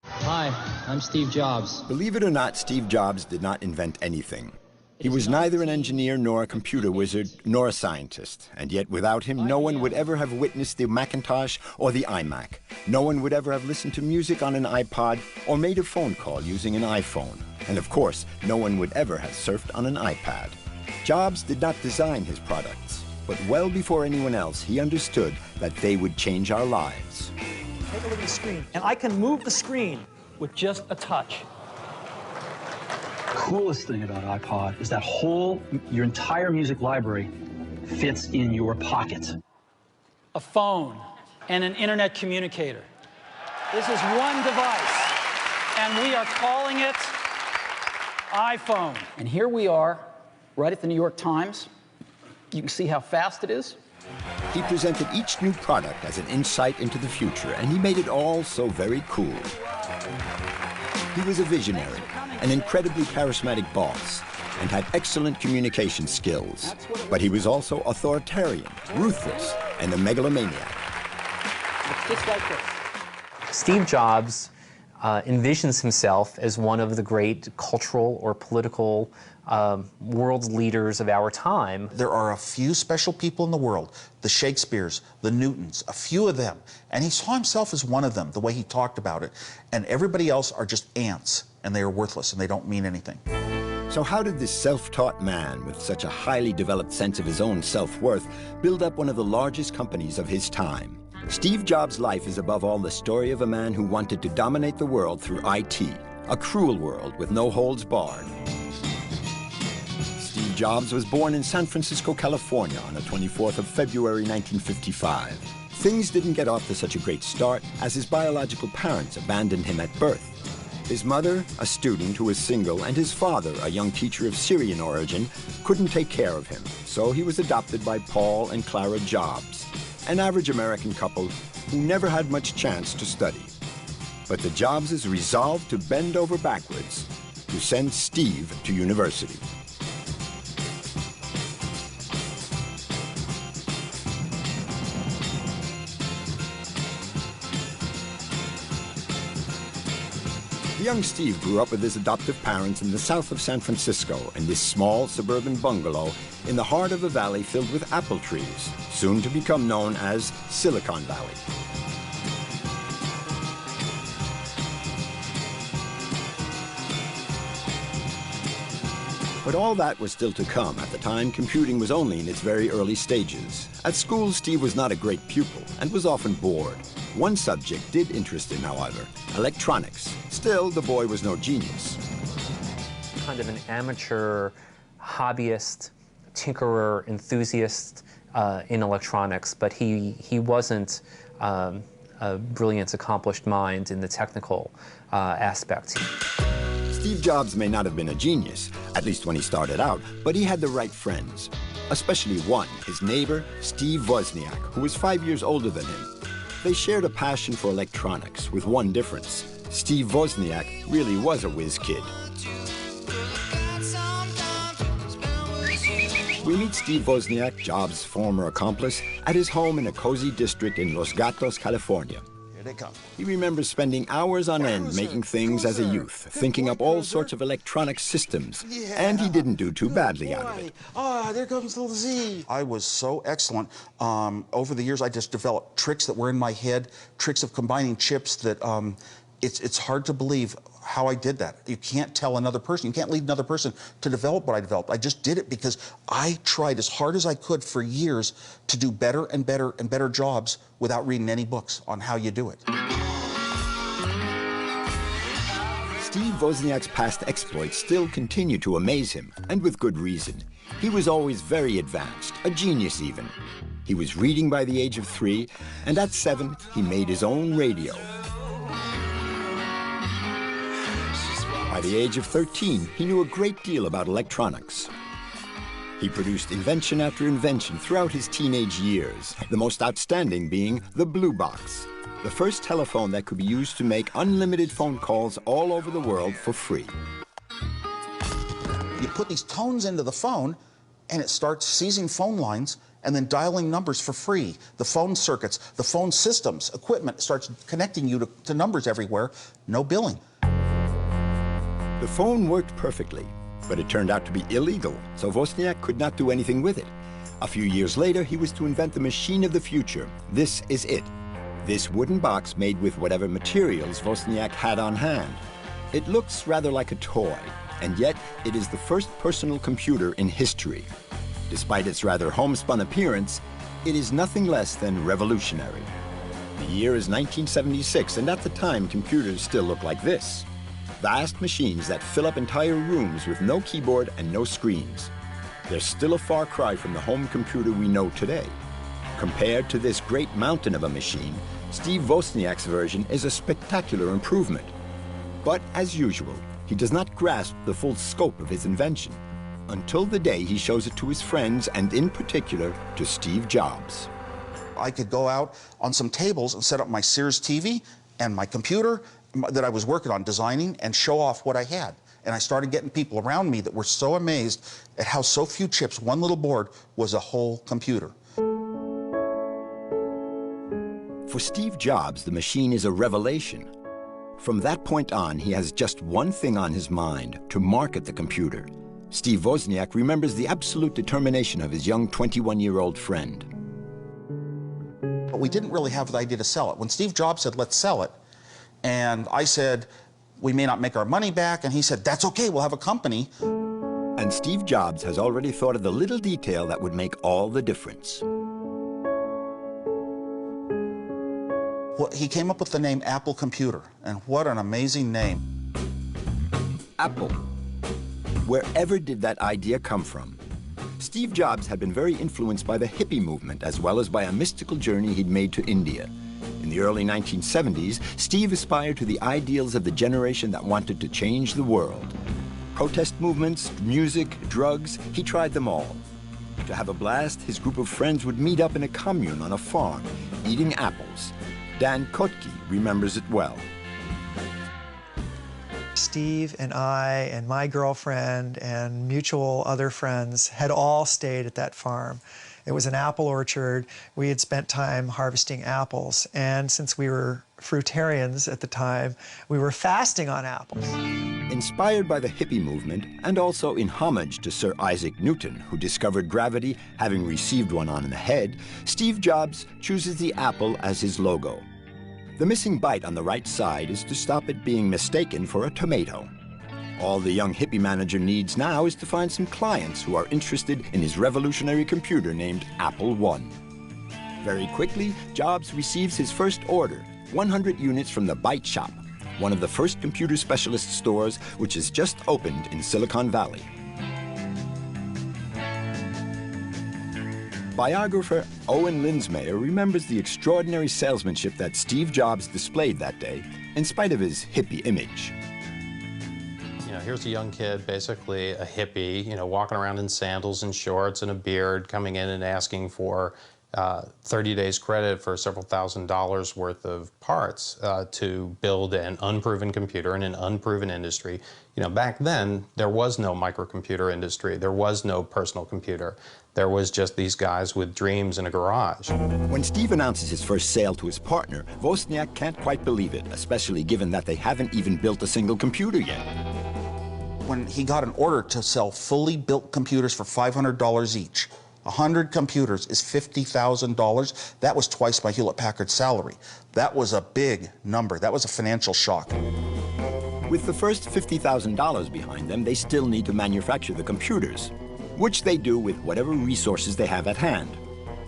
Hi, I'm Steve Jobs. Believe it or not, Steve Jobs did not invent anything. He was neither an engineer nor a computer wizard nor a scientist, and yet without him no one would ever have witnessed the Macintosh or the iMac. No one would ever have listened to music on an iPod or made a phone call using an iPhone. And of course, no one would ever have surfed on an iPad. Jobs did not design his products, but well before anyone else, he understood that they would change our lives. Take a look at the screen, and I can move the screen with just a touch. The coolest thing about iPod is that your entire music library fits in your pocket. A phone and an internet communicator. This is one device, and we are calling it iPhone. And here we are, right at the New York Times. You can see how fast it is. He presented each new product as an insight into the future, and he made it all so very cool. He was a visionary, an incredibly charismatic boss, and had excellent communication skills. But he was also authoritarian, ruthless, and a megalomaniac. It's just like this. Steve Jobs envisions himself as one of the great cultural or political world leaders of our time. There are a few special people in the world, the Shakespeares, the Newtons, a few of them, and he saw himself as one of them, the way he talked about it. And everybody else are just ants, and they are worthless, and they don't mean anything. So how did this self-taught man with such a highly developed sense of his own self-worth build up one of the largest companies of his time? Steve Jobs' life is above all the story of a man who wanted to dominate the world through IT, a cruel world with no holds barred. Steve Jobs was born in San Francisco, California on the 24th of February, 1955. Things didn't get off to such a great start as his biological parents abandoned him at birth. His mother, a student who was single, and his father, a young teacher of Syrian origin, couldn't take care of him, so he was adopted by Paul and Clara Jobs, an average American couple who never had much chance to study. But the Jobses resolved to bend over backwards to send Steve to university. Young Steve grew up with his adoptive parents in the south of San Francisco in this small suburban bungalow in the heart of a valley filled with apple trees, soon to become known as Silicon Valley. But all that was still to come. At the time, computing was only in its very early stages. At school, Steve was not a great pupil and was often bored. One subject did interest him, however, electronics. Still, the boy was no genius. Kind of an amateur, hobbyist, tinkerer, enthusiast in electronics, but he wasn't a brilliant, accomplished mind in the technical aspects. Steve Jobs may not have been a genius, at least when he started out, but he had the right friends. Especially one, his neighbor, Steve Wozniak, who was 5 years older than him. They shared a passion for electronics, with one difference. Steve Wozniak really was a whiz kid. We meet Steve Wozniak, Jobs' former accomplice, at his home in a cozy district in Los Gatos, California. Here they come. He remembers spending hours on end making things as a youth, thinking up all sorts of electronic systems, and he didn't do too badly out of it. Ah, there comes little Z. I was so excellent. Over the years, I just developed tricks that were in my head, tricks of combining chips that it's hard to believe how I did that. You can't tell another person, you can't lead another person to develop what I developed. I just did it because I tried as hard as I could for years to do better and better and better jobs without reading any books on how you do it. Steve Wozniak's past exploits still continue to amaze him, and with good reason. He was always very advanced, a genius even. He was reading by the age of 3, and at 7, he made his own radio. By the age of 13, he knew a great deal about electronics. He produced invention after invention throughout his teenage years, the most outstanding being the Blue Box, the first telephone that could be used to make unlimited phone calls all over the world for free. You put these tones into the phone, and it starts seizing phone lines and then dialing numbers for free. The phone circuits, the phone systems, equipment starts connecting you to numbers everywhere, no billing. The phone worked perfectly, but it turned out to be illegal, so Wozniak could not do anything with it. A few years later, he was to invent the machine of the future. This is it. This wooden box made with whatever materials Wozniak had on hand. It looks rather like a toy, and yet it is the first personal computer in history. Despite its rather homespun appearance, it is nothing less than revolutionary. The year is 1976, and at the time, computers still look like this. Vast machines that fill up entire rooms with no keyboard and no screens. They're still a far cry from the home computer we know today. Compared to this great mountain of a machine, Steve Wozniak's version is a spectacular improvement. But as usual, he does not grasp the full scope of his invention until the day he shows it to his friends, and in particular to Steve Jobs. I could go out on some tables and set up my Sears TV and my computer that I was working on designing and show off what I had. And I started getting people around me that were so amazed at how so few chips, one little board, was a whole computer. For Steve Jobs, the machine is a revelation. From that point on, he has just one thing on his mind: to market the computer. Steve Wozniak remembers the absolute determination of his young 21-year-old friend. But we didn't really have the idea to sell it. When Steve Jobs said, let's sell it, and I said, we may not make our money back, and he said, that's okay, we'll have a company. And Steve Jobs has already thought of the little detail that would make all the difference. Well, he came up with the name Apple Computer, and what an amazing name. Apple. Wherever did that idea come from? Steve Jobs had been very influenced by the hippie movement, as well as by a mystical journey he'd made to India. In the early 1970s, Steve aspired to the ideals of the generation that wanted to change the world. Protest movements, music, drugs, he tried them all. To have a blast, his group of friends would meet up in a commune on a farm, eating apples. Dan Kotke remembers it well. Steve and I and my girlfriend and mutual other friends had all stayed at that farm. It was an apple orchard. We had spent time harvesting apples, and since we were fruitarians at the time, we were fasting on apples. Inspired by the hippie movement, and also in homage to Sir Isaac Newton, who discovered gravity, having received one on the head, Steve Jobs chooses the apple as his logo. The missing bite on the right side is to stop it being mistaken for a tomato. All the young hippie manager needs now is to find some clients who are interested in his revolutionary computer named Apple I. Very quickly, Jobs receives his first order, 100 units from the Byte Shop, one of the first computer specialist stores which has just opened in Silicon Valley. Biographer Owen Linsmeyer remembers the extraordinary salesmanship that Steve Jobs displayed that day, in spite of his hippie image. You know, here's a young kid, basically a hippie, you know, walking around in sandals and shorts and a beard, coming in and asking for 30 days credit for several $1,000s worth of parts to build an unproven computer in an unproven industry. You know, back then, there was no microcomputer industry. There was no personal computer. There was just these guys with dreams in a garage. When Steve announces his first sale to his partner, Wozniak can't quite believe it, especially given that they haven't even built a single computer yet. When he got an order to sell fully built computers for $500 each, 100 computers is $50,000. That was twice my Hewlett-Packard salary. That was a big number. That was a financial shock. With the first $50,000 behind them, they still need to manufacture the computers, which they do with whatever resources they have at hand.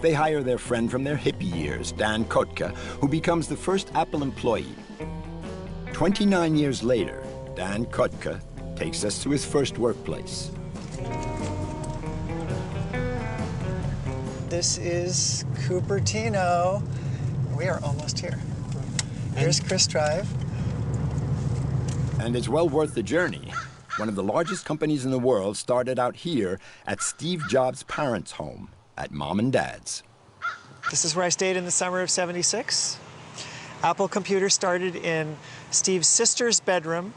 They hire their friend from their hippie years, Dan Kotke, who becomes the first Apple employee. 29 years later, Dan Kotke takes us to his first workplace. This is Cupertino. We are almost here. Here's Chris Drive. And it's well worth the journey. One of the largest companies in the world started out here at Steve Jobs' parents' home, at Mom and Dad's. This is where I stayed in the summer of '76. Apple Computer started in Steve's sister's bedroom,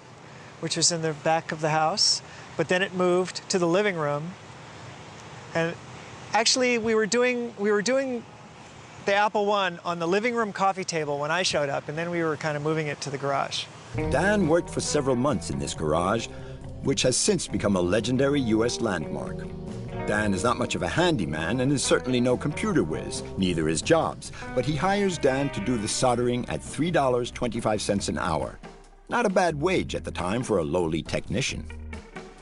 which was in the back of the house, but then it moved to the living room, and Actually, we were doing the Apple I on the living room coffee table when I showed up, and then we were kind of moving it to the garage. Dan worked for several months in this garage, which has since become a legendary U.S. landmark. Dan is not much of a handyman and is certainly no computer whiz, neither is Jobs, but he hires Dan to do the soldering at $3.25 an hour. Not a bad wage at the time for a lowly technician.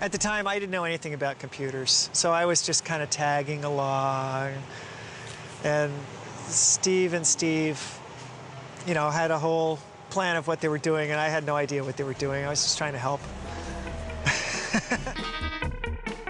At the time, I didn't know anything about computers, so I was just kind of tagging along. And Steve, you know, had a whole plan of what they were doing, and I had no idea what they were doing. I was just trying to help.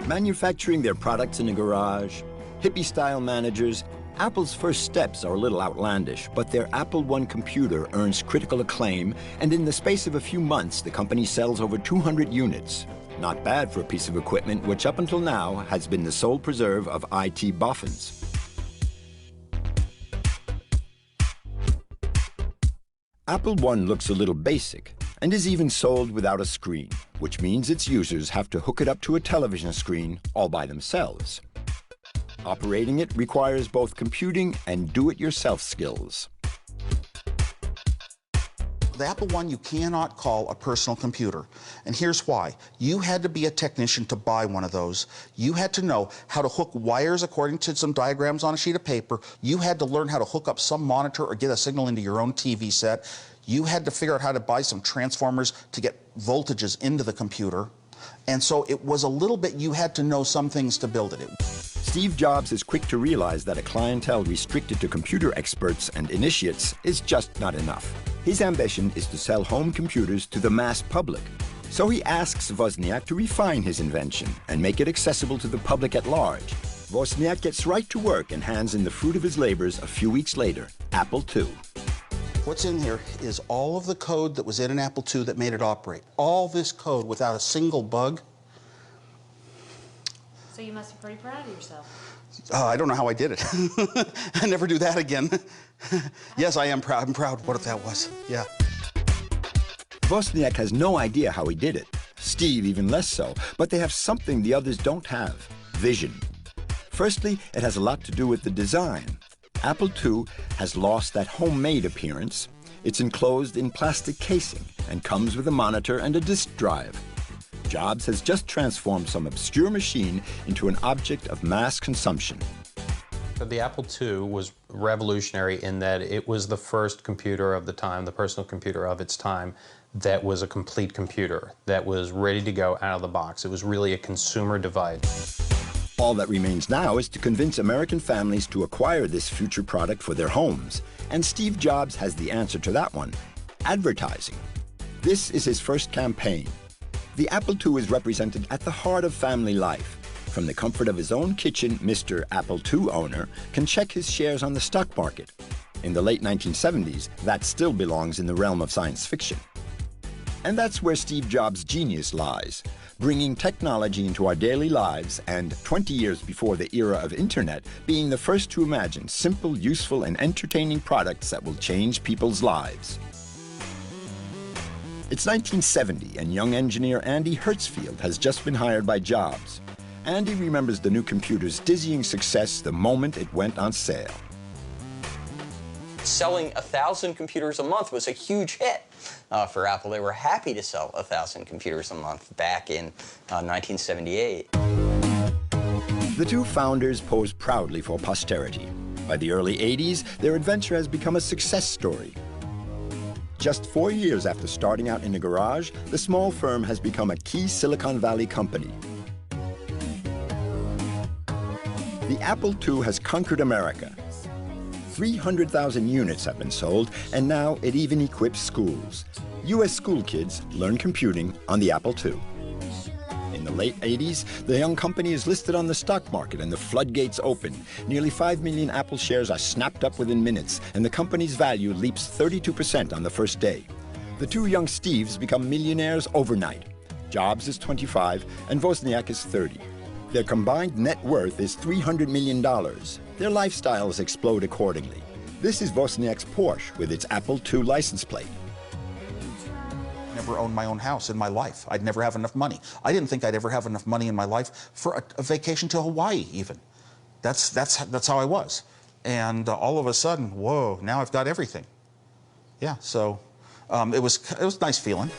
Manufacturing their products in a garage, hippie-style managers, Apple's first steps are a little outlandish, but their Apple I computer earns critical acclaim, and in the space of a few months, the company sells over 200 units. Not bad for a piece of equipment which up until now has been the sole preserve of IT boffins. Apple I looks a little basic and is even sold without a screen, which means its users have to hook it up to a television screen all by themselves. Operating it requires both computing and do-it-yourself skills. The Apple I you cannot call a personal computer, and here's why. You had to be a technician to buy one of those. You had to know how to hook wires according to some diagrams on a sheet of paper. You had to learn how to hook up some monitor or get a signal into your own TV set. You had to figure out how to buy some transformers to get voltages into the computer. And so it was a little bit, you had to know some things to build it. Steve Jobs is quick to realize that a clientele restricted to computer experts and initiates is just not enough. His ambition is to sell home computers to the mass public. So he asks Wozniak to refine his invention and make it accessible to the public at large. Wozniak gets right to work and hands in the fruit of his labors a few weeks later, Apple II. What's in here is all of the code that was in an Apple II that made it operate. All this code without a single bug. So you must be pretty proud of yourself. I don't know how I did it. I never do that again. Yes, I am proud. I'm proud. What if that was? Yeah. Wozniak has no idea how he did it. Steve even less so. But they have something the others don't have: vision. Firstly, it has a lot to do with the design. Apple II has lost that homemade appearance. It's enclosed in plastic casing and comes with a monitor and a disk drive. Jobs has just transformed some obscure machine into an object of mass consumption. The Apple II was revolutionary in that it was the first computer of the time, the personal computer of its time, that was a complete computer, that was ready to go out of the box. It was really a consumer device. All that remains now is to convince American families to acquire this future product for their homes. And Steve Jobs has the answer to that one: advertising. This is his first campaign. The Apple II is represented at the heart of family life. From the comfort of his own kitchen, Mr. Apple II owner can check his shares on the stock market. In the late 1970s, that still belongs in the realm of science fiction. And that's where Steve Jobs' genius lies, bringing technology into our daily lives and, 20 years before the era of internet, being the first to imagine simple, useful, and entertaining products that will change people's lives. It's 1970, and young engineer Andy Hertzfield has just been hired by Jobs. Andy remembers the new computer's dizzying success the moment it went on sale. Selling 1,000 computers a month was a huge hit for Apple. They were happy to sell 1,000 computers a month back in 1978. The two founders pose proudly for posterity. By the early 80s, their adventure has become a success story. Just 4 years after starting out in a garage, the small firm has become a key Silicon Valley company. The Apple II has conquered America. 300,000 units have been sold, and now it even equips schools. U.S. school kids learn computing on the Apple II. In the late 80s, the young company is listed on the stock market and the floodgates open. Nearly 5 million Apple shares are snapped up within minutes, and the company's value leaps 32% on the first day. The two young Steves become millionaires overnight. Jobs is 25 and Wozniak is 30. Their combined net worth is $300 million. Their lifestyles explode accordingly. This is Wozniak's Porsche with its Apple II license plate. Never owned my own house in my life. I'd never have enough money. I didn't think I'd ever have enough money in my life for a vacation to Hawaii even. That's how I was. And all of a sudden, whoa, now I've got everything. Yeah, so it was a nice feeling.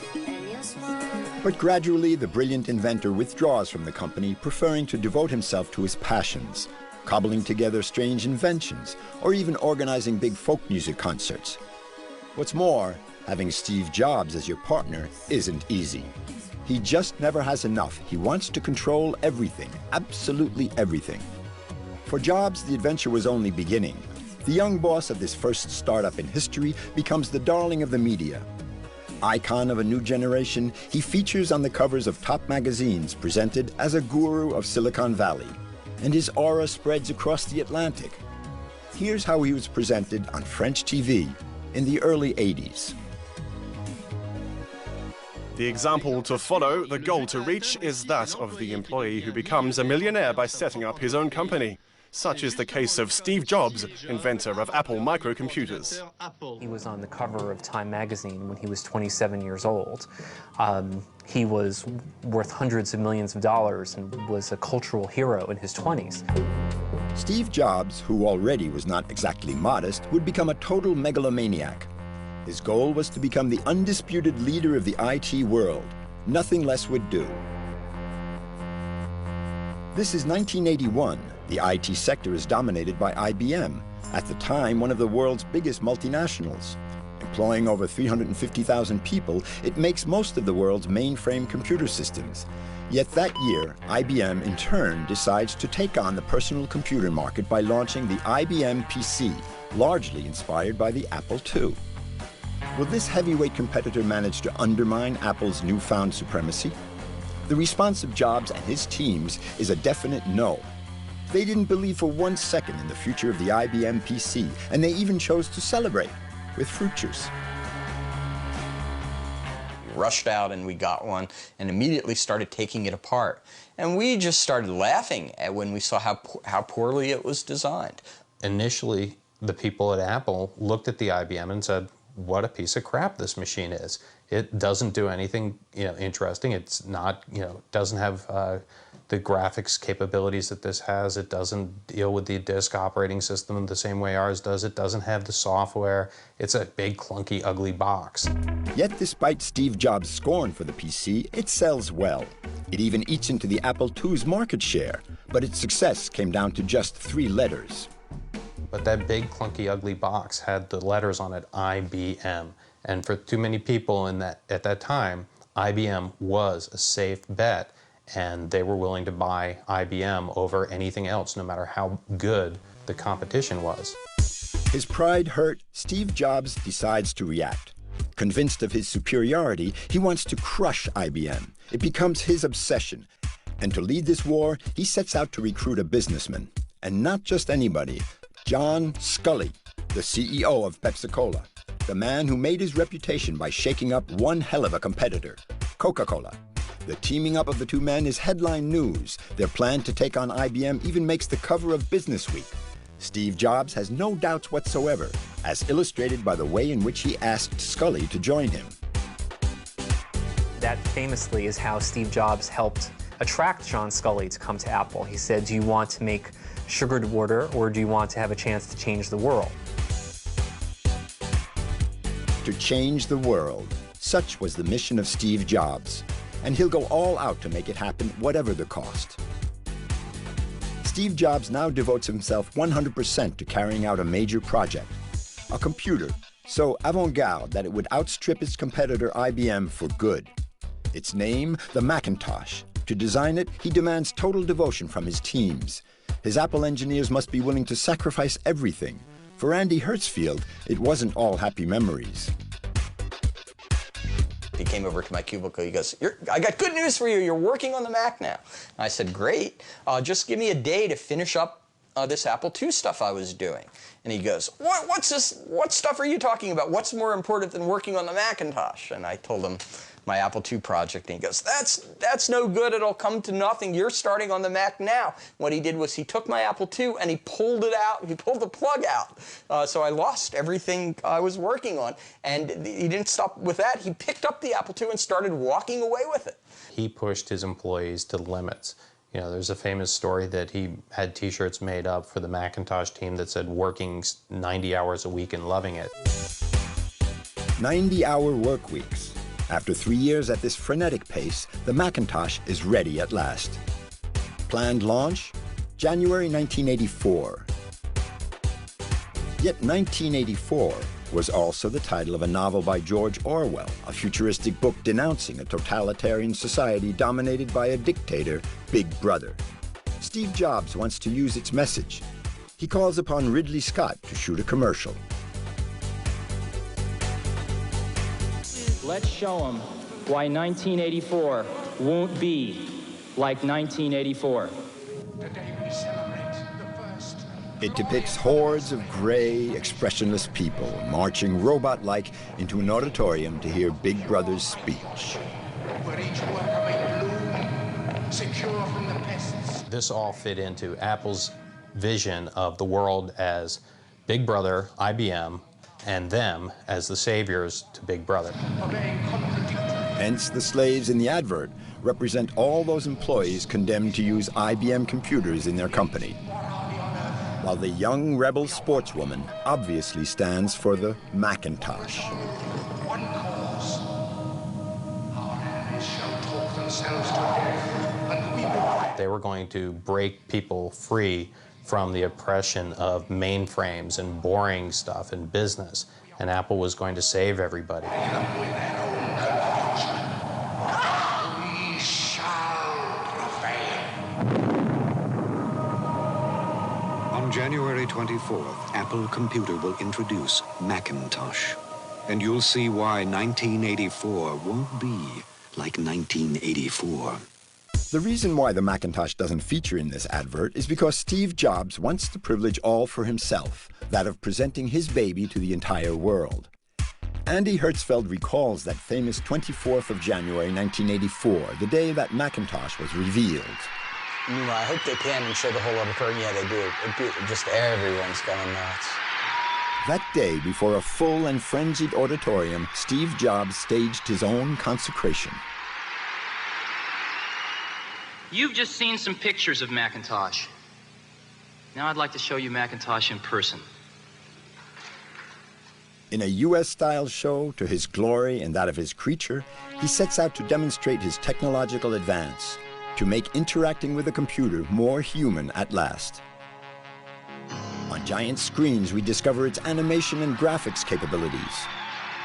But gradually, the brilliant inventor withdraws from the company, preferring to devote himself to his passions, cobbling together strange inventions, or even organizing big folk music concerts. What's more, having Steve Jobs as your partner isn't easy. He just never has enough. He wants to control everything, absolutely everything. For Jobs, the adventure was only beginning. The young boss of this first startup in history becomes the darling of the media. Icon of a new generation, he features on the covers of top magazines, presented as a guru of Silicon Valley, and his aura spreads across the Atlantic. Here's how he was presented on French TV in the early 80s. The example to follow, the goal to reach, is that of the employee who becomes a millionaire by setting up his own company. Such is the case of Steve Jobs, inventor of Apple microcomputers. He was on the cover of Time magazine when he was 27 years old. He was worth hundreds of millions of dollars and was a cultural hero in his 20s. Steve Jobs, who already was not exactly modest, would become a total megalomaniac. His goal was to become the undisputed leader of the IT world. Nothing less would do. This is 1981. The IT sector is dominated by IBM, at the time one of the world's biggest multinationals. Employing over 350,000 people, it makes most of the world's mainframe computer systems. Yet that year, IBM in turn decides to take on the personal computer market by launching the IBM PC, largely inspired by the Apple II. Will this heavyweight competitor manage to undermine Apple's newfound supremacy? The response of Jobs and his teams is a definite no. They didn't believe for 1 second in the future of the IBM PC, and they even chose to celebrate with fruit juice. We rushed out and we got one and immediately started taking it apart. And we just started laughing at when we saw how poorly it was designed. Initially, the people at Apple looked at the IBM and said, what a piece of crap this machine is. It doesn't do anything, interesting. It's not, doesn't have the graphics capabilities that this has. It doesn't deal with the disk operating system the same way ours does. It doesn't have the software. It's a big, clunky, ugly box. Yet despite Steve Jobs' scorn for the PC, it sells well. It even eats into the Apple II's market share, but its success came down to just 3 letters. But that big, clunky, ugly box had the letters on it, IBM. And for too many people at that time, IBM was a safe bet, and they were willing to buy IBM over anything else, no matter how good the competition was. His pride hurt, Steve Jobs decides to react. Convinced of his superiority, he wants to crush IBM. It becomes his obsession. And to lead this war, he sets out to recruit a businessman. And not just anybody. John Sculley, the CEO of Pepsi-Cola, the man who made his reputation by shaking up one hell of a competitor, Coca-Cola. The teaming up of the two men is headline news. Their plan to take on IBM even makes the cover of Businessweek. Steve Jobs has no doubts whatsoever, as illustrated by the way in which he asked Sculley to join him. That famously is how Steve Jobs helped attract John Sculley to come to Apple. He said, do you want to make sugared water, or do you want to have a chance to change the world? To change the world. Such was the mission of Steve Jobs. And he'll go all out to make it happen, whatever the cost. Steve Jobs now devotes himself 100% to carrying out a major project. A computer, so avant-garde that it would outstrip its competitor IBM for good. Its name, the Macintosh. To design it, he demands total devotion from his teams. His Apple engineers must be willing to sacrifice everything. For Andy Hertzfield, it wasn't all happy memories. He came over to my cubicle. He goes, I got good news for you. You're working on the Mac now. And I said, great. Just give me a day to finish up this Apple II stuff I was doing. And he goes, what's this? What stuff are you talking about? What's more important than working on the Macintosh? And I told him my Apple II project, and he goes, that's no good. It'll come to nothing. You're starting on the Mac now. What he did was he took my Apple II and he pulled it out. He pulled the plug out. So I lost everything I was working on. And he didn't stop with that. He picked up the Apple II and started walking away with it. He pushed his employees to limits. You know, there's a famous story that he had T-shirts made up for the Macintosh team that said working 90 hours a week and loving it. 90-hour work weeks. After 3 years at this frenetic pace, the Macintosh is ready at last. Planned launch, January 1984. Yet 1984 was also the title of a novel by George Orwell, a futuristic book denouncing a totalitarian society dominated by a dictator, Big Brother. Steve Jobs wants to use its message. He calls upon Ridley Scott to shoot a commercial. Let's show them why 1984 won't be like 1984. It depicts hordes of gray, expressionless people marching robot-like into an auditorium to hear Big Brother's speech. This all fit into Apple's vision of the world as Big Brother, IBM, and them as the saviors to Big Brother. Hence, the slaves in the advert represent all those employees condemned to use IBM computers in their company, while the young rebel sportswoman obviously stands for the Macintosh. One cause. Our enemies shall talk themselves to death, and we will. They were going to break people free from the oppression of mainframes and boring stuff in business, and Apple was going to save everybody. We shall prevail. On January 24th, Apple Computer will introduce Macintosh. And you'll see why 1984 won't be like 1984. The reason why the Macintosh doesn't feature in this advert is because Steve Jobs wants the privilege all for himself, that of presenting his baby to the entire world. Andy Hertzfeld recalls that famous 24th of January 1984, the day that Macintosh was revealed. I hope they pan and show the whole auditorium. Yeah, they do. Just everyone's going nuts. That day, before a full and frenzied auditorium, Steve Jobs staged his own consecration. You've just seen some pictures of Macintosh. Now I'd like to show you Macintosh in person. In a US-style show to his glory and that of his creature, he sets out to demonstrate his technological advance, to make interacting with a computer more human at last. On giant screens, we discover its animation and graphics capabilities.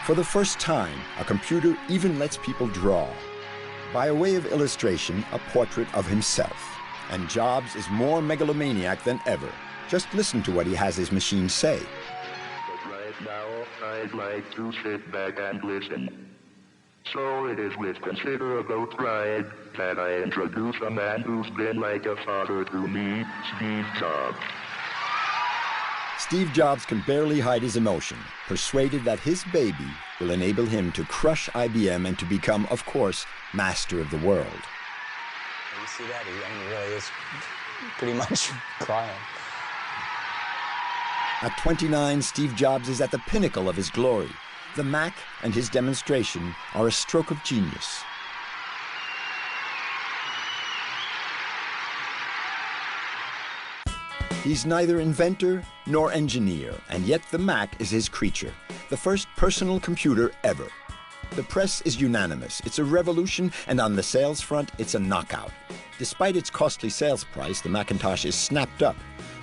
For the first time, a computer even lets people draw. By way of illustration, a portrait of himself. And Jobs is more megalomaniac than ever. Just listen to what he has his machine say. But right now, I'd like to sit back and listen. So it is with considerable pride that I introduce a man who's been like a father to me, Steve Jobs. Steve Jobs can barely hide his emotion, persuaded that his baby will enable him to crush IBM and to become, of course, master of the world. You see that? He really is pretty much crying. At 29, Steve Jobs is at the pinnacle of his glory. The Mac and his demonstration are a stroke of genius. He's neither inventor nor engineer, and yet the Mac is his creature, the first personal computer ever. The press is unanimous. It's a revolution, and on the sales front, it's a knockout. Despite its costly sales price, the Macintosh is snapped up.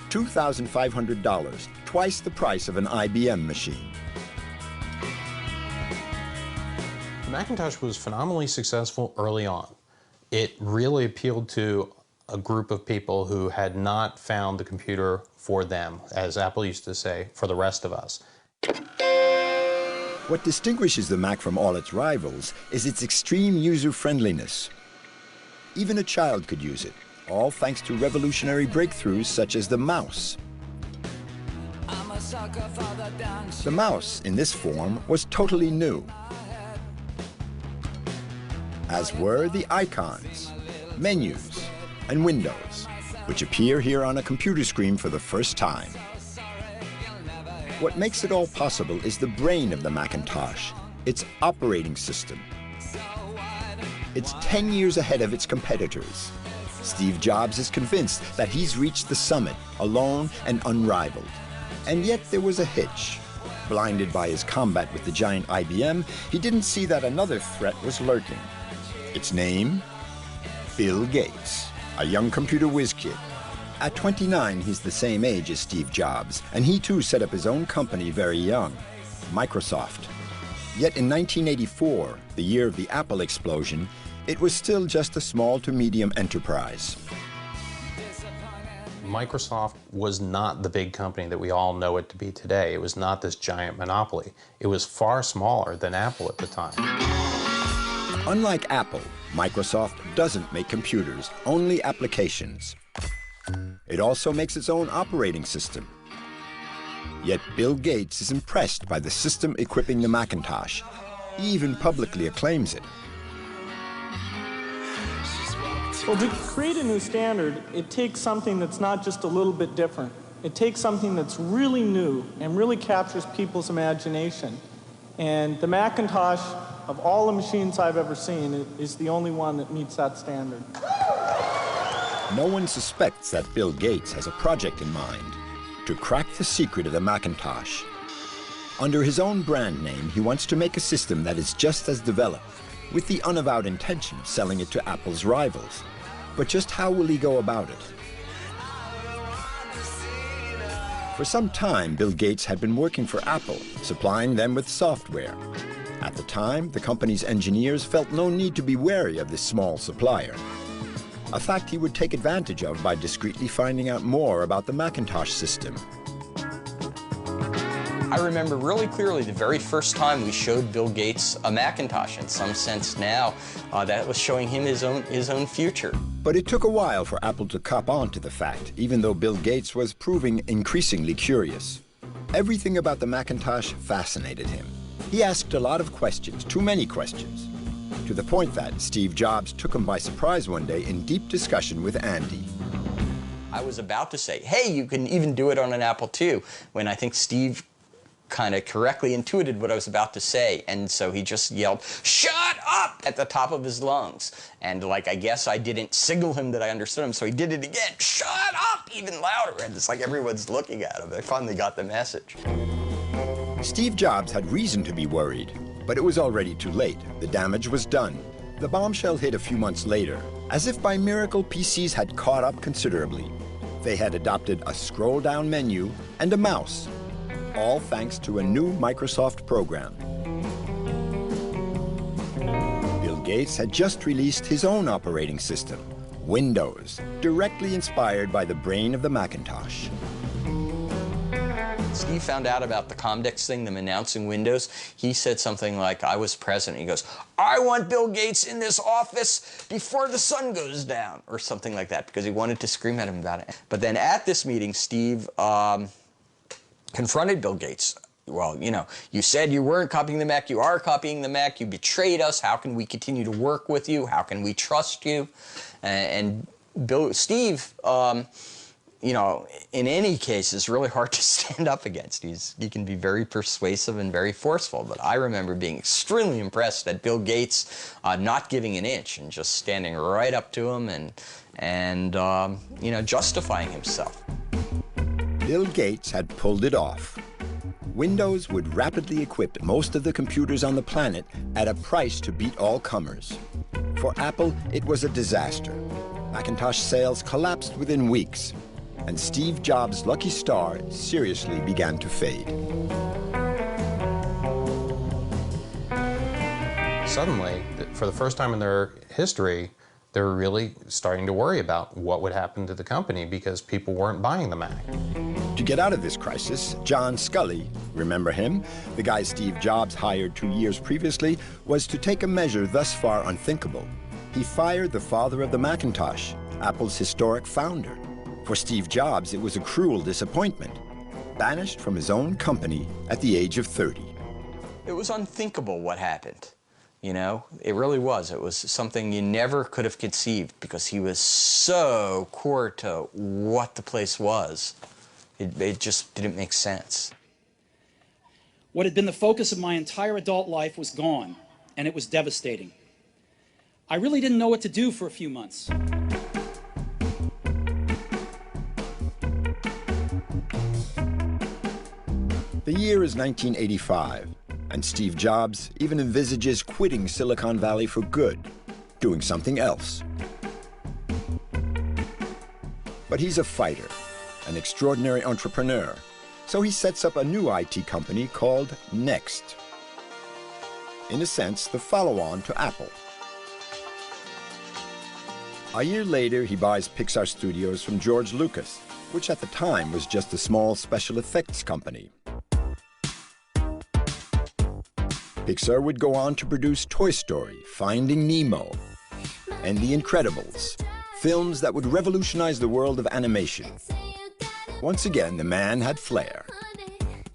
$2,500, twice the price of an IBM machine. The Macintosh was phenomenally successful early on. It really appealed to a group of people who had not found the computer for them, as Apple used to say, for the rest of us. What distinguishes the Mac from all its rivals is its extreme user-friendliness. Even a child could use it, all thanks to revolutionary breakthroughs such as the mouse. The mouse, in this form, was totally new, as were the icons, menus, and windows, which appear here on a computer screen for the first time. What makes it all possible is the brain of the Macintosh, its operating system. It's 10 years ahead of its competitors. Steve Jobs is convinced that he's reached the summit, alone and unrivaled. And yet there was a hitch. Blinded by his combat with the giant IBM, he didn't see that another threat was lurking. Its name? Bill Gates, a young computer whiz kid. At 29, he's the same age as Steve Jobs, and he too set up his own company very young, Microsoft. Yet in 1984, the year of the Apple explosion, it was still just a small to medium enterprise. Microsoft was not the big company that we all know it to be today. It was not this giant monopoly. It was far smaller than Apple at the time. Unlike Apple, Microsoft doesn't make computers, only applications. It also makes its own operating system. Yet Bill Gates is impressed by the system equipping the Macintosh. He even publicly acclaims it. Well, to create a new standard, it takes something that's not just a little bit different. It takes something that's really new and really captures people's imagination. And the Macintosh, of all the machines I've ever seen, is the only one that meets that standard. No one suspects that Bill Gates has a project in mind, to crack the secret of the Macintosh. Under his own brand name, he wants to make a system that is just as developed, with the unavowed intention of selling it to Apple's rivals. But just how will he go about it? For some time, Bill Gates had been working for Apple, supplying them with software. At the time, the company's engineers felt no need to be wary of this small supplier, a fact he would take advantage of by discreetly finding out more about the Macintosh system. I remember really clearly the very first time we showed Bill Gates a Macintosh. In some sense now, that was showing him his own future. But it took a while for Apple to cop on to the fact, even though Bill Gates was proving increasingly curious. Everything about the Macintosh fascinated him. He asked a lot of questions, too many questions, to the point that Steve Jobs took him by surprise one day in deep discussion with Andy. I was about to say, hey, you can even do it on an Apple II, when I think Steve kind of correctly intuited what I was about to say, and so he just yelled, "Shut up!" at the top of his lungs. And like, I guess I didn't signal him that I understood him, so he did it again, "Shut up!" even louder, and it's like everyone's looking at him. I finally got the message. Steve Jobs had reason to be worried, but it was already too late. The damage was done. The bombshell hit a few months later. As if by miracle, PCs had caught up considerably. They had adopted a scroll-down menu and a mouse, all thanks to a new Microsoft program. Bill Gates had just released his own operating system, Windows, directly inspired by the brain of the Macintosh. Steve found out about the Comdex thing, them announcing Windows. He said something like, I was president. He goes, "I want Bill Gates in this office before the sun goes down," or something like that, because he wanted to scream at him about it. But then at this meeting, Steve confronted Bill Gates. Well, you know, you said you weren't copying the Mac. You are copying the Mac. You betrayed us. How can we continue to work with you? How can we trust you? And Steve, you know, in any case, is really hard to stand up against. He can be very persuasive and very forceful. But I remember being extremely impressed at Bill Gates not giving an inch and just standing right up to him and you know, justifying himself. Bill Gates had pulled it off. Windows would rapidly equip most of the computers on the planet at a price to beat all comers. For Apple, it was a disaster. Macintosh sales collapsed within weeks, and Steve Jobs' lucky star seriously began to fade. Suddenly, for the first time in their history, they were really starting to worry about what would happen to the company because people weren't buying the Mac. To get out of this crisis, John Scully, remember him? The guy Steve Jobs hired 2 years previously, was to take a measure thus far unthinkable. He fired the father of the Macintosh, Apple's historic founder. For Steve Jobs, it was a cruel disappointment. Banished from his own company at the age of 30. It was unthinkable what happened. You know, it really was. It was something you never could have conceived because he was so core to what the place was. It just didn't make sense. What had been the focus of my entire adult life was gone, and it was devastating. I really didn't know what to do for a few months. year is 1985, and Steve Jobs even envisages quitting Silicon Valley for good, doing something else. But he's a fighter, an extraordinary entrepreneur, so he sets up a new IT company called Next. In a sense, the follow-on to Apple. A year later, he buys Pixar Studios from George Lucas, which at the time was just a small special effects company. Pixar would go on to produce Toy Story, Finding Nemo, and The Incredibles, films that would revolutionize the world of animation. Once again, the man had flair.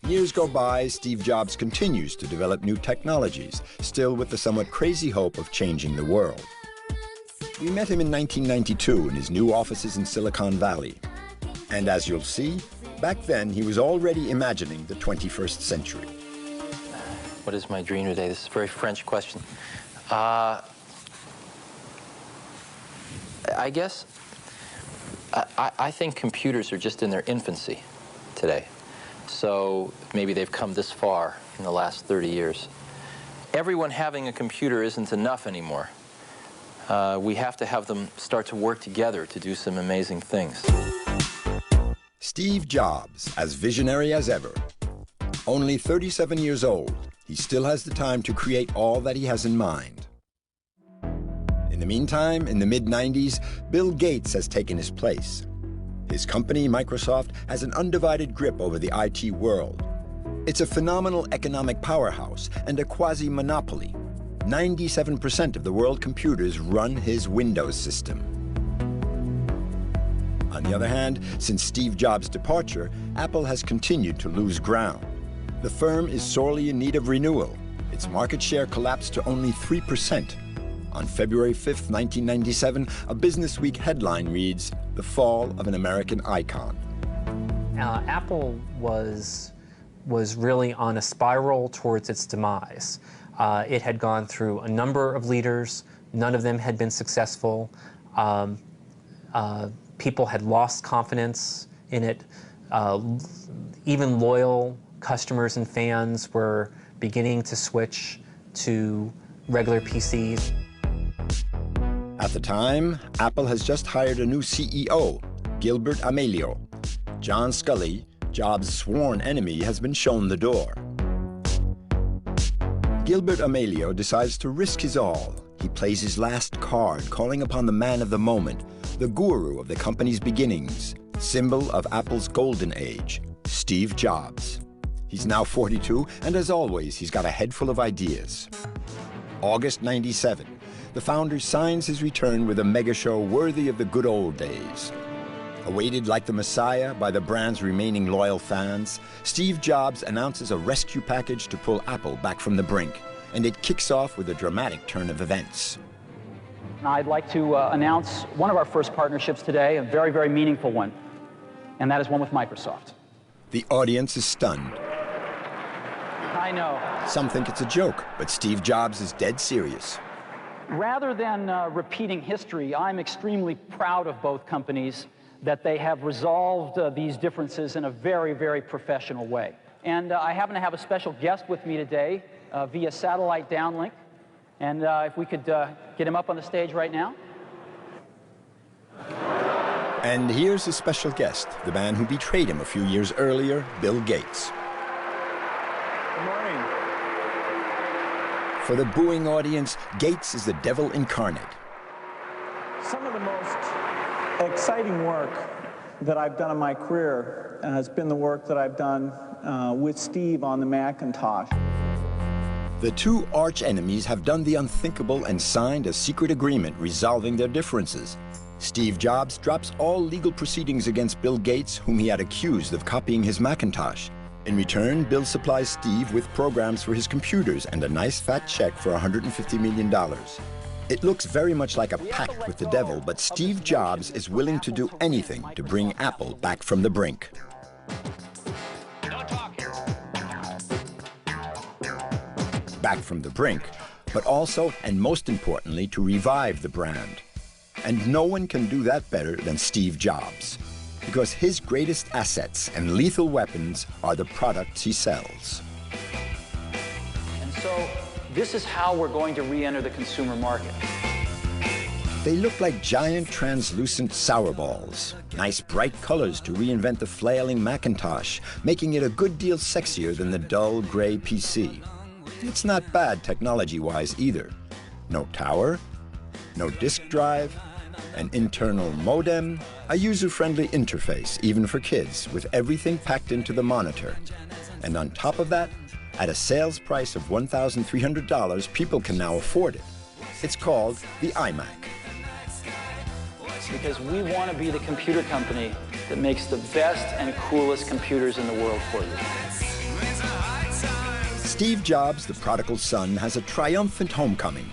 Years go by, Steve Jobs continues to develop new technologies, still with the somewhat crazy hope of changing the world. We met him in 1992 in his new offices in Silicon Valley. And as you'll see, back then he was already imagining the 21st century. What is my dream today? This is a very French question. I guess I think computers are just in their infancy today. So maybe they've come this far in the last 30 years. Everyone having a computer isn't enough anymore. We have to have them start to work together to do some amazing things. Steve Jobs, as visionary as ever. Only 37 years old, he still has the time to create all that he has in mind. In the meantime, in the mid-90s, Bill Gates has taken his place. His company, Microsoft, has an undivided grip over the IT world. It's a phenomenal economic powerhouse and a quasi-monopoly. 97% of the world computers run his Windows system. On the other hand, since Steve Jobs' departure, Apple has continued to lose ground. The firm is sorely in need of renewal. Its market share collapsed to only 3%. On February 5th, 1997, a Business Week headline reads, "The Fall of an American Icon." Apple was really on a spiral towards its demise. It had gone through a number of leaders. None of them had been successful. People had lost confidence in it. Even loyal customers and fans were beginning to switch to regular PCs. At the time, Apple has just hired a new CEO, Gilbert Amelio. John Sculley, Jobs' sworn enemy, has been shown the door. Gilbert Amelio decides to risk his all. He plays his last card, calling upon the man of the moment, the guru of the company's beginnings, symbol of Apple's golden age, Steve Jobs. He's now 42, and as always, he's got a head full of ideas. August '97, the founder signs his return with a mega show worthy of the good old days. Awaited like the Messiah by the brand's remaining loyal fans, Steve Jobs announces a rescue package to pull Apple back from the brink, and it kicks off with a dramatic turn of events. I'd like to announce one of our first partnerships today, a very, very meaningful one, and that is one with Microsoft. The audience is stunned. I know. Some think it's a joke, but Steve Jobs is dead serious. Rather than repeating history, I'm extremely proud of both companies that they have resolved these differences in a very, very professional way. And I happen to have a special guest with me today via satellite downlink. And if we could get him up on the stage right now. And here's his special guest, the man who betrayed him a few years earlier, Bill Gates. Good morning. For the booing audience, Gates is the devil incarnate. Some of the most exciting work that I've done in my career has been the work that I've done with Steve on the Macintosh. The two arch-enemies have done the unthinkable and signed a secret agreement resolving their differences. Steve Jobs drops all legal proceedings against Bill Gates, whom he had accused of copying his Macintosh. In return, Bill supplies Steve with programs for his computers and a nice fat check for $150 million. It looks very much like a pact with the devil, but Steve Jobs is willing to do anything to bring Apple back from the brink. Back from the brink, but also, and most importantly, to revive the brand. And no one can do that better than Steve Jobs. because his greatest assets and lethal weapons are the products he sells. And so this is how we're going to re-enter the consumer market. They look like giant translucent sour balls. Nice bright colors to reinvent the flailing Macintosh, making it a good deal sexier than the dull gray PC. It's not bad technology-wise either. No tower, no disk drive, an internal modem, a user-friendly interface, even for kids, with everything packed into the monitor. And on top of that, at a sales price of $1,300, people can now afford it. It's called the iMac. Because we want to be the computer company that makes the best and coolest computers in the world for you. Steve Jobs, the prodigal son, has a triumphant homecoming.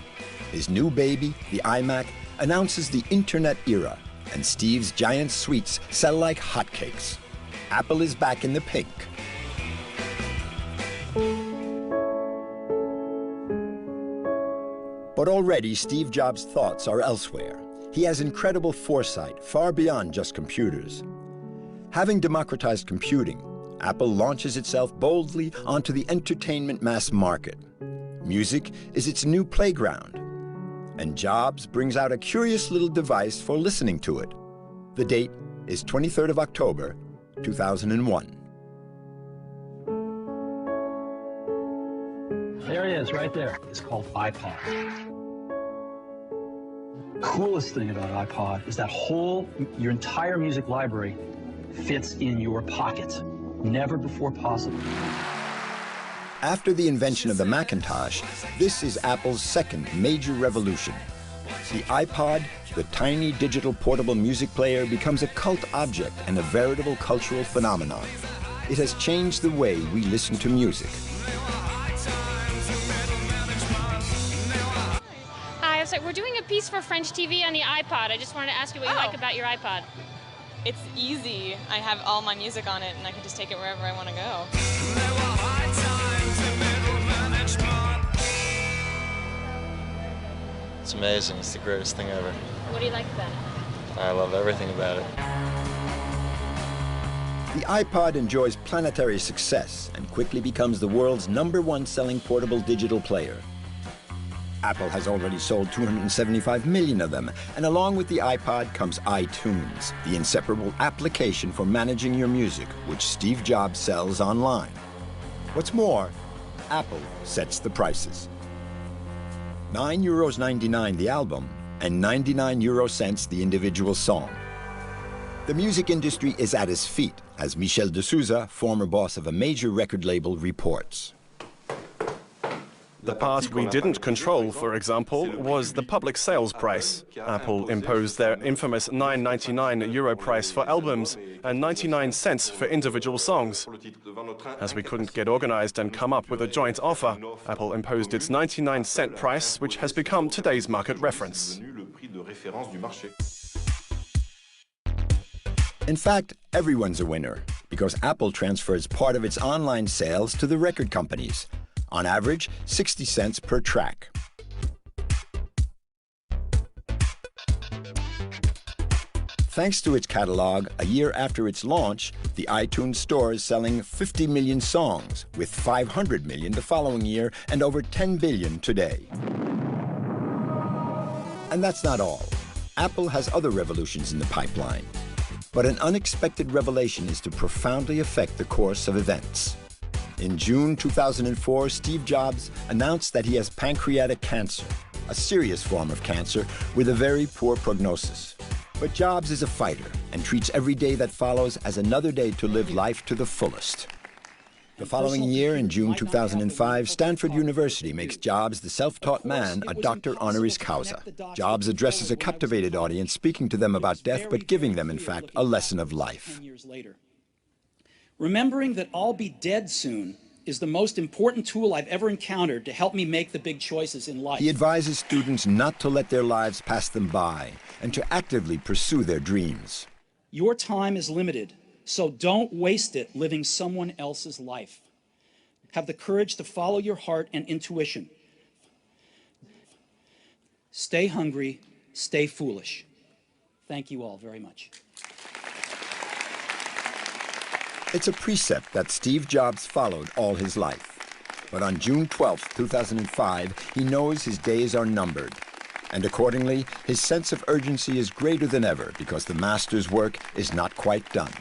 His new baby, the iMac, announces the internet era, and Steve's giant suites sell like hotcakes. Apple is back in the pink. But already Steve Jobs' thoughts are elsewhere. He has incredible foresight, far beyond just computers. Having democratized computing, Apple launches itself boldly onto the entertainment mass market. Music is its new playground, and Jobs brings out a curious little device for listening to it. The date is 23rd of October, 2001. There it is, right there. It's called iPod. Coolest thing about iPod is that your entire music library fits in your pocket. Never before possible. After the invention of the Macintosh, this is Apple's second major revolution. The iPod, the tiny digital portable music player, becomes a cult object and a veritable cultural phenomenon. It has changed the way we listen to music. Hi, so we're doing a piece for French TV on the iPod. I just wanted to ask you what you like about your iPod. It's easy. I have all my music on it, and I can just take it wherever I want to go. It's amazing. It's the greatest thing ever. What do you like about it? I love everything about it. The iPod enjoys planetary success and quickly becomes the world's #1 selling portable digital player. Apple has already sold 275 million of them, and along with the iPod comes iTunes, the inseparable application for managing your music, which Steve Jobs sells online. What's more, Apple sets the prices. €9.99 the album, and 99 euro cents the individual song. The music industry is at his feet, as Michel de Souza, former boss of a major record label, reports. The part we didn't control, for example, was the public sales price. Apple imposed their infamous €9.99 price for albums and 99 cents for individual songs. As we couldn't get organized and come up with a joint offer, Apple imposed its 99-cent price, which has become today's market reference. In fact, everyone's a winner, because Apple transfers part of its online sales to the record companies. On average, 60 cents per track. Thanks to its catalog, a year after its launch, the iTunes Store is selling 50 million songs, with 500 million the following year and over 10 billion today. And that's not all. Apple has other revolutions in the pipeline. But an unexpected revelation is to profoundly affect the course of events. In June 2004, Steve Jobs announced that he has pancreatic cancer, a serious form of cancer with a very poor prognosis. But Jobs is a fighter and treats every day that follows as another day to live life to the fullest. The following year, in June 2005, Stanford University makes Jobs, the self-taught man, a doctor honoris causa. Jobs addresses a captivated audience, speaking to them about death, but giving them, in fact, a lesson of life. Remembering that I'll be dead soon is the most important tool I've ever encountered to help me make the big choices in life. He advises students not to let their lives pass them by and to actively pursue their dreams. Your time is limited, so don't waste it living someone else's life. Have the courage to follow your heart and intuition. Stay hungry, stay foolish. Thank you all very much. It's a precept that Steve Jobs followed all his life. But on June 12, 2005, he knows his days are numbered. And accordingly, his sense of urgency is greater than ever because the master's work is not quite done.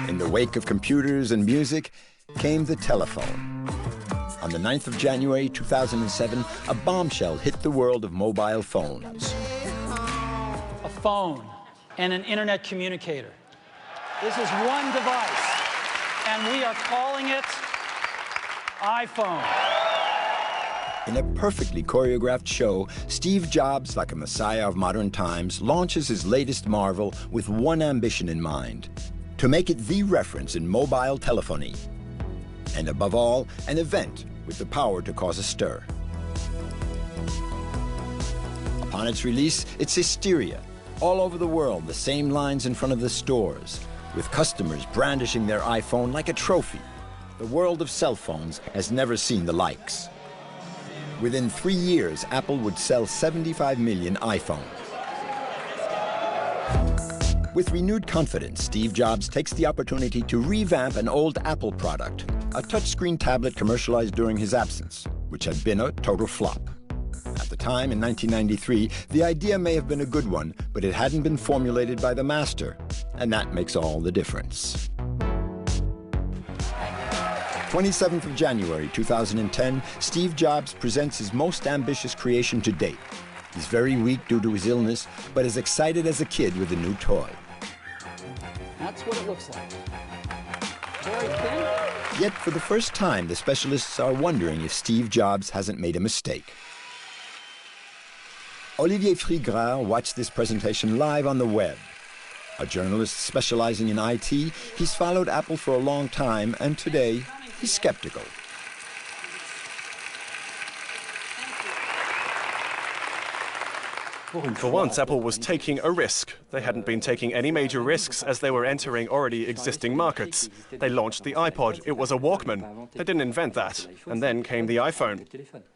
In the wake of computers and music came the telephone. On the 9th of January 2007, a bombshell hit the world of mobile phones. A phone and an internet communicator. This is one device, and we are calling it iPhone. In a perfectly choreographed show, Steve Jobs, like a messiah of modern times, launches his latest marvel with one ambition in mind: to make it the reference in mobile telephony. And above all, an event with the power to cause a stir. Upon its release, it's hysteria. All over the world, the same lines in front of the stores, with customers brandishing their iPhone like a trophy. The world of cell phones has never seen the likes. Within 3 years, Apple would sell 75 million iPhones. With renewed confidence, Steve Jobs takes the opportunity to revamp an old Apple product, a touchscreen tablet commercialized during his absence, which had been a total flop. At the time, in 1993, the idea may have been a good one, but it hadn't been formulated by the master, and that makes all the difference. 27th of January 2010, Steve Jobs presents his most ambitious creation to date. He's very weak due to his illness, but as excited as a kid with a new toy. That's what it looks like. Very thin. Yet, for the first time, the specialists are wondering if Steve Jobs hasn't made a mistake. Olivier Frigard watched this presentation live on the web. A journalist specializing in IT, he's followed Apple for a long time, and today, he's skeptical. For once, Apple was taking a risk. They hadn't been taking any major risks as they were entering already existing markets. They launched the iPod. It was a Walkman. They didn't invent that. And then came the iPhone.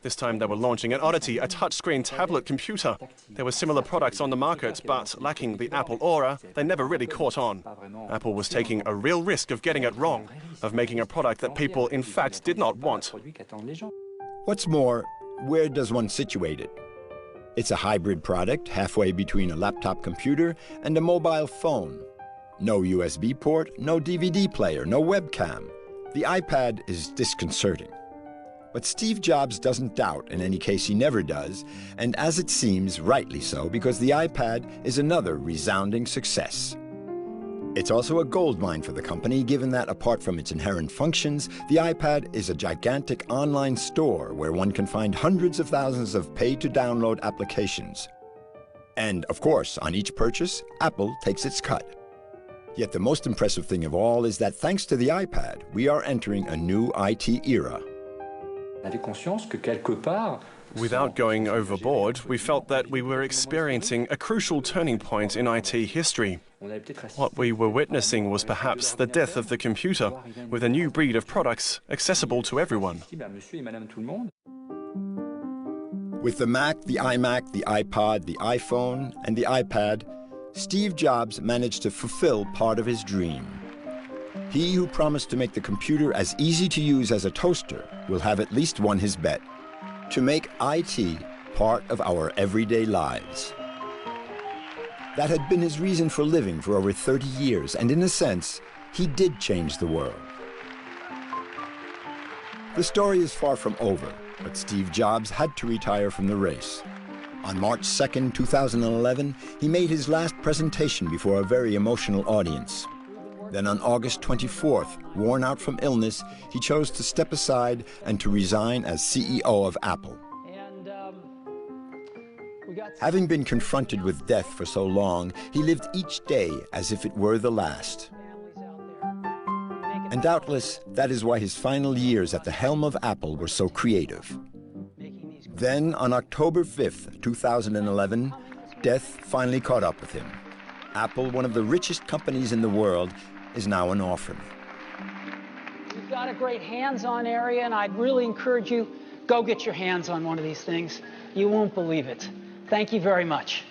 This time they were launching an oddity, a touchscreen tablet computer. There were similar products on the market, but lacking the Apple aura, they never really caught on. Apple was taking a real risk of getting it wrong, of making a product that people in fact did not want. What's more, where does one situate it? It's a hybrid product, halfway between a laptop computer and a mobile phone. No USB port, no DVD player, no webcam. The iPad is disconcerting. But Steve Jobs doesn't doubt, in any case he never does, and as it seems, rightly so, because the iPad is another resounding success. It's also a goldmine for the company, given that apart from its inherent functions, the iPad is a gigantic online store where one can find hundreds of thousands of pay-to-download applications. And, of course, on each purchase, Apple takes its cut. Yet the most impressive thing of all is that thanks to the iPad, we are entering a new IT era. Without going overboard, we felt that we were experiencing a crucial turning point in IT history. What we were witnessing was perhaps the death of the computer, with a new breed of products accessible to everyone. With the Mac, the iMac, the iPod, the iPhone, and the iPad, Steve Jobs managed to fulfill part of his dream. He who promised to make the computer as easy to use as a toaster will have at least won his bet: to make IT part of our everyday lives. That had been his reason for living for over 30 years, and in a sense, he did change the world. The story is far from over, but Steve Jobs had to retire from the race. On March 2nd, 2011, he made his last presentation before a very emotional audience. Then on August 24th, worn out from illness, he chose to step aside and to resign as CEO of Apple. Having been confronted with death for so long, he lived each day as if it were the last. And doubtless, that is why his final years at the helm of Apple were so creative. Then, on October 5th, 2011, death finally caught up with him. Apple, one of the richest companies in the world, is now an orphan. We've got a great hands-on area, and I'd really encourage you Go get your hands on one of these things. You won't believe it. Thank you very much.